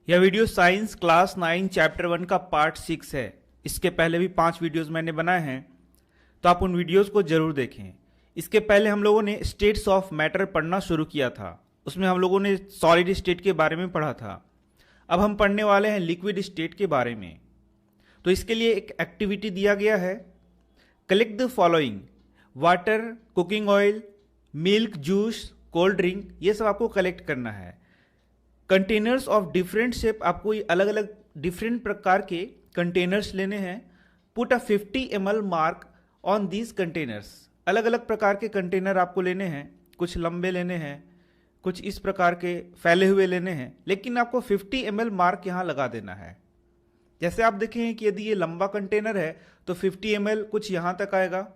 यह video science class 9 chapter 1 का part 6 है। इसके पहले भी 5 वीडियोस मैंने बनाए हैं, तो आप उन वीडियोस को जरूर देखें। इसके पहले हम लोगों ने स्टेट्स ऑफ मैटर पढ़ना शुरू किया था। उसमें हम लोगों ने सॉलिड स्टेट के बारे में पढ़ा था। अब हम पढ़ने वाले हैं लिक्विड स्टेट के बारे में। तो इसके लिए एक एक्टिविटी दिया गया है, collect the following: water, cooking oil, milk, juice, cold drink, ये सब आपको कलेक्ट करना है। कंटेनर्स ऑफ डिफरेंट शेप, आपको ये अलग अलग डिफरेंट प्रकार के कंटेनर्स लेने हैं। Put a 50 ml mark on these containers, अलग अलग प्रकार के कंटेनर आपको लेने हैं। कुछ लंबे लेने हैं, कुछ इस प्रकार के फैले हुए लेने हैं, लेकिन आपको 50 ml मार्क यहाँ लगा देना है। जैसे आप देखें कि यदि ये लंबा कंटेनर है तो 50 ml कुछ यहाँ तक आएगा,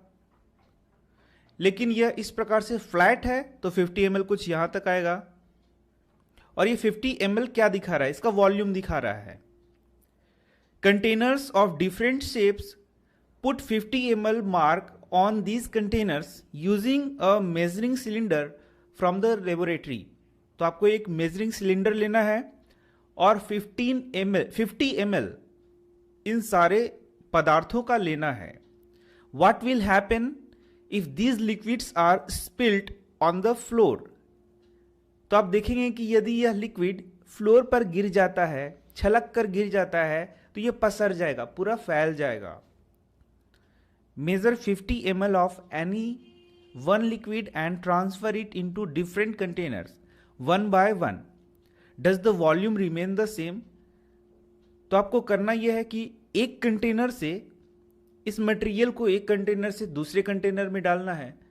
लेकिन यह इस प्रकार से फ्लैट है तो 50 ml कुछ यहाँ तक आएगा। और ये 50 ml क्या दिखा रहा है? इसका वॉल्यूम दिखा रहा है। Containers of different shapes, put 50 ml mark on these containers using a measuring cylinder from the laboratory. तो आपको एक मेजरिंग सिलेंडर लेना है और 50 ml इन सारे पदार्थों का लेना है। What will happen if these liquids are spilt on the floor? तो आप देखेंगे कि यदि यह लिक्विड फ्लोर पर गिर जाता है, छलक कर गिर जाता है, तो यह पसर जाएगा, पूरा फैल जाएगा। Measure 50 ml of any one liquid and transfer it into different containers one by one. Does the volume remain the same? तो आपको करना यह है कि एक कंटेनर से इस मटेरियल को एक कंटेनर से दूसरे कंटेनर में डालना है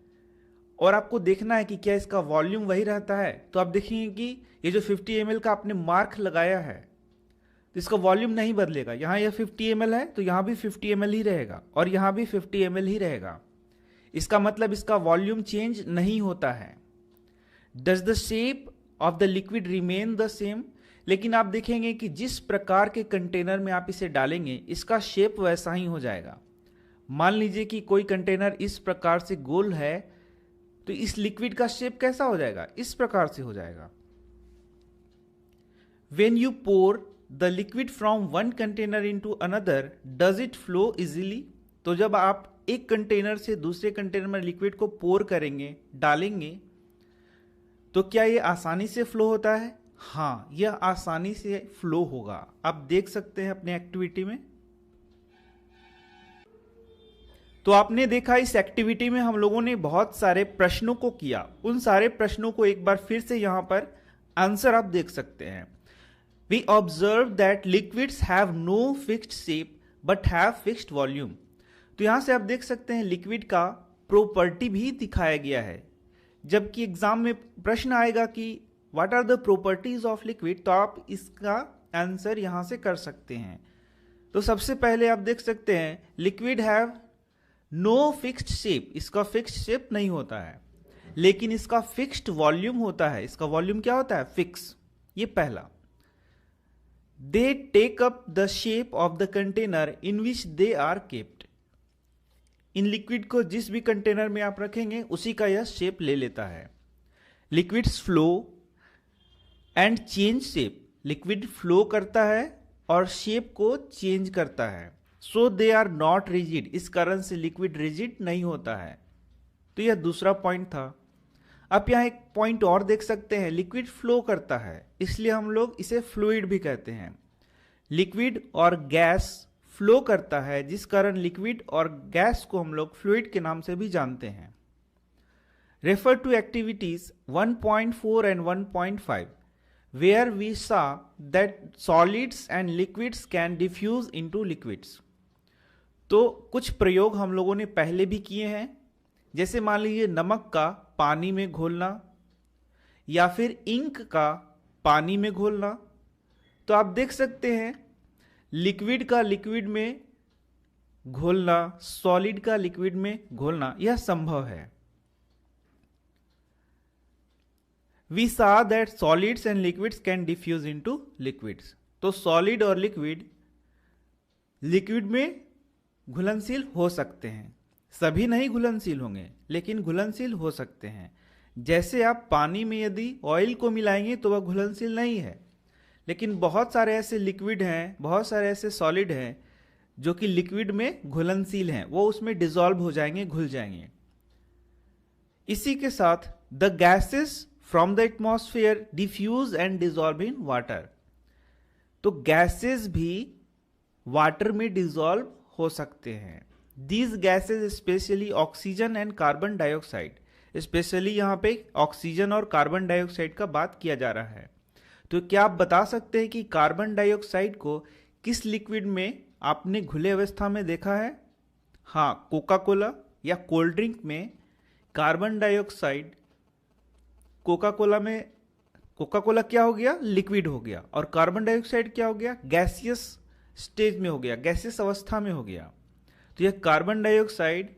और आपको देखना है कि क्या इसका वॉल्यूम वही रहता है। तो आप देखेंगे कि ये जो 50 ml का आपने मार्क लगाया है, तो इसका वॉल्यूम नहीं बदलेगा। यहाँ यह 50 ml है तो यहाँ भी 50 ml ही रहेगा और यहाँ भी 50 ml ही रहेगा। इसका मतलब इसका वॉल्यूम चेंज नहीं होता है। Does the shape of the liquid remain the same? लेकिन आप देखेंगे कि जिस प्रकार के कंटेनर में आप इसे डालेंगे, इसका शेप वैसा ही हो जाएगा। मान लीजिए कि कोई कंटेनर इस प्रकार से गोल है, तो इस लिक्विड का शेप कैसा हो जाएगा? इस प्रकार से हो जाएगा। When you pour the liquid from one container into another, does it flow easily? तो जब आप एक कंटेनर से दूसरे कंटेनर में लिक्विड को पोर करेंगे, डालेंगे, तो क्या ये आसानी से फ्लो होता है? हाँ, यह आसानी से फ्लो होगा। आप देख सकते हैं अपने एक्टिविटी में। तो आपने देखा इस एक्टिविटी में हम लोगों ने बहुत सारे प्रश्नों को किया। उन सारे प्रश्नों को एक बार फिर से यहां पर आंसर आप देख सकते हैं। We observe that liquids have no fixed shape but have fixed volume. तो यहां से आप देख सकते हैं लिक्विड का प्रॉपर्टी भी दिखाया गया है। जबकि एग्जाम में प्रश्न आएगा कि what are the properties of liquid, तो आप इसका आंसर यहां से कर सकते हैं। तो सबसे पहले आप देख सकते हैं liquid have no fixed shape, इसका फिक्स्ड शेप नहीं होता है, लेकिन इसका फिक्स्ड वॉल्यूम होता है। इसका वॉल्यूम क्या होता है? फिक्स। ये पहला। They take up the shape of the container in which they are kept. इन लिक्विड को जिस भी कंटेनर में आप रखेंगे उसी का यह शेप ले लेता है। Liquids flow and change shape, liquid flow करता है और शेप को चेंज करता है। सो दे आर नॉट रिजिड, इस कारण से लिक्विड रिजिड नहीं होता है। तो यह दूसरा पॉइंट था। आप यहाँ एक पॉइंट और देख सकते हैं, लिक्विड फ्लो करता है, इसलिए हम लोग इसे फ्लूइड भी कहते हैं। लिक्विड और गैस फ्लो करता है, जिस कारण लिक्विड और गैस को हम लोग फ्लूइड के नाम से भी जानते हैं। Refer to activities 1.4 and 1.5 where we saw that solids and liquids can diffuse into liquids। तो कुछ प्रयोग हम लोगों ने पहले भी किए हैं, जैसे मान लीजिए नमक का पानी में घोलना या फिर इंक का पानी में घोलना। तो आप देख सकते हैं लिक्विड का लिक्विड में घोलना, सॉलिड का लिक्विड में घोलना, यह संभव है। We saw that solids and liquids can diffuse into liquids। तो सॉलिड और लिक्विड में घुलनशील हो सकते हैं। सभी नहीं घुलनशील होंगे, लेकिन घुलनशील हो सकते हैं। जैसे आप पानी में यदि ऑयल को मिलाएंगे तो वह घुलनशील नहीं है, लेकिन बहुत सारे ऐसे लिक्विड हैं, बहुत सारे ऐसे सॉलिड हैं जो कि लिक्विड में घुलनशील हैं, वो उसमें डिसॉल्व हो जाएंगे, घुल जाएंगे। इसी के साथ the gases from the atmosphere diffuse and dissolve in water. तो गैसेस भी वाटर में डिसॉल्व हो सकते हैं। These gases specially oxygen and carbon dioxide, specially यहाँ पे ऑक्सीजन और कार्बन डाइऑक्साइड का बात किया जा रहा है। तो क्या आप बता सकते हैं कि कार्बन डाइऑक्साइड को किस लिक्विड में आपने घुले अवस्था में देखा है? हाँ, कोका कोला या कोल्ड ड्रिंक में कार्बन डाइऑक्साइड, कोका कोला क्या हो गया? लिक्विड हो गया। और कार्बन डाइऑक्साइड क्या हो गया? गैसियस स्टेज में हो गया, गैसियस अवस्था में हो गया। तो यह कार्बन डाइऑक्साइड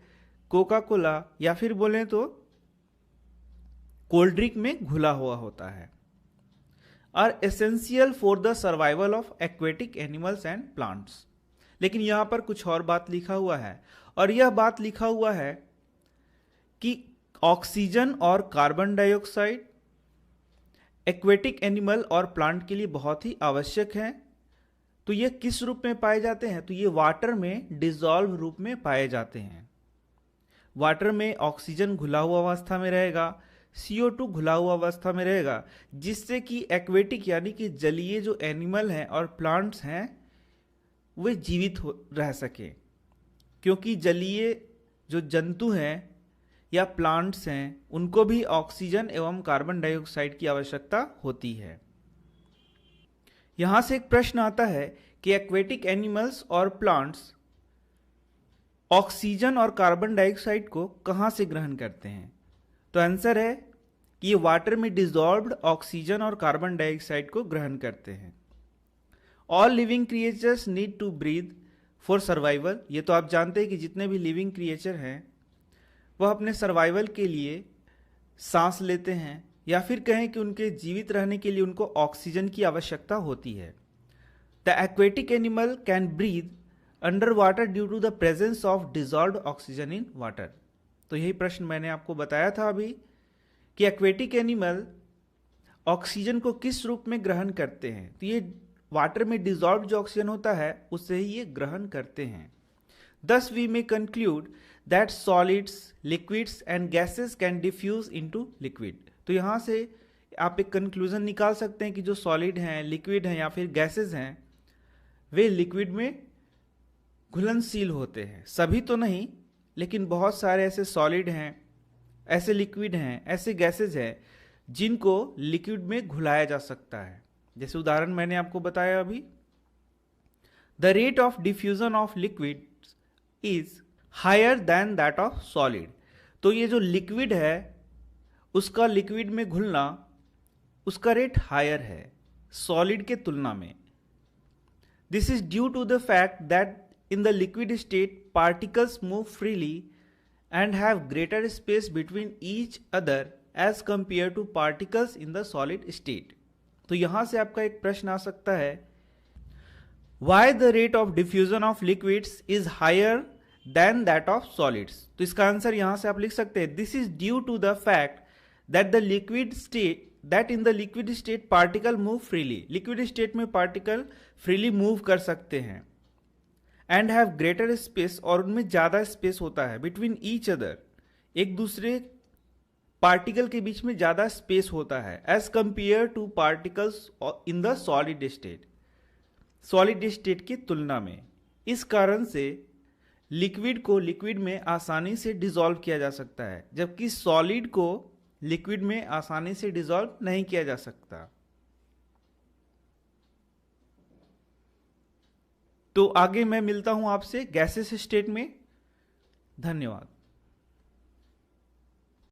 कोका कोला या फिर बोलें तो कोल्ड ड्रिंक में घुला हुआ होता है। Are essential for the survival of aquatic animals and plants. लेकिन यहां पर कुछ और बात लिखा हुआ है, और यह बात लिखा हुआ है कि ऑक्सीजन और कार्बन डाइऑक्साइड एक्वेटिक एनिमल और प्लांट के लिए बहुत ही आवश्यक है। तो ये किस रूप में पाए जाते हैं? तो ये वाटर में डिसॉल्व रूप में पाए जाते हैं। वाटर में ऑक्सीजन घुला हुआ अवस्था में रहेगा, CO2 घुला हुआ अवस्था में रहेगा, जिससे कि एक्वेटिक यानी कि जलीय जो एनिमल हैं और प्लांट्स हैं वे जीवित रह सके। क्योंकि जलीय जो जंतु हैं या प्लांट्स हैं उनको भी ऑक्सीजन एवं कार्बन डाइऑक्साइड की आवश्यकता होती है। यहां से एक प्रश्न आता है कि एक्वेटिक एनिमल्स और प्लांट्स ऑक्सीजन और कार्बन डाइऑक्साइड को कहां से ग्रहण करते हैं? तो आंसर है कि ये वाटर में डिसॉल्व्ड ऑक्सीजन और कार्बन डाइऑक्साइड को ग्रहण करते हैं। All living creatures need to breathe for survival. ये तो आप जानते हैं कि जितने भी लिविंग क्रिएचर हैं वह अपने सर्वाइवल के लिए सांस लेते हैं, या फिर कहें कि उनके जीवित रहने के लिए उनको ऑक्सीजन की आवश्यकता होती है। The aquatic animal can breathe under water due to the presence of dissolved oxygen in water. तो यही प्रश्न मैंने आपको बताया था अभी कि एक्वेटिक एनिमल ऑक्सीजन को किस रूप में ग्रहण करते हैं? तो ये वाटर में डिसॉल्व्ड जो ऑक्सीजन होता है उससे ही ये ग्रहण करते हैं। Thus we may conclude that solids, liquids and gases can diffuse into liquid। तो यहाँ से आप एक कंक्लूजन निकाल सकते हैं कि जो सॉलिड हैं, लिक्विड हैं या फिर गैसेस हैं वे लिक्विड में घुलनशील होते हैं। सभी तो नहीं, लेकिन बहुत सारे ऐसे सॉलिड हैं, ऐसे लिक्विड हैं, ऐसे गैसेस हैं जिनको लिक्विड में घुलाया जा सकता है। जैसे उदाहरण मैंने आपको बताया अभी, the rate of diffusion of liquid is higher than that of solid. तो ये जो लिक्विड है उसका लिक्विड में घुलना, उसका रेट हायर है सॉलिड के तुलना में। This is due to the fact that in the liquid state particles move freely and have greater space between each other as compare to particles in the solid state. तो यहां से आपका एक प्रश्न आ सकता है, why the rate of diffusion of liquids is higher than that of solids. तो इसका आंसर यहां से आप लिख सकते हैं, this is due to the fact that the liquid state that in the liquid state particle move freely. Liquid state में particle freely move कर सकते हैं एंड हैव ग्रेटर स्पेस, और उनमें ज्यादा स्पेस होता है, बिटवीन ईच अदर, एक दूसरे पार्टिकल के बीच में ज्यादा स्पेस होता है, as compare to particles in the solid state, solid state की तुलना में। इस कारण से लिक्विड को लिक्विड में आसानी से डिसॉल्व किया जा सकता है, जबकि सॉलिड को लिक्विड में आसानी से डिसॉल्व नहीं किया जा सकता। तो आगे मैं मिलता हूं आपसे गैसेस स्टेट में। धन्यवाद।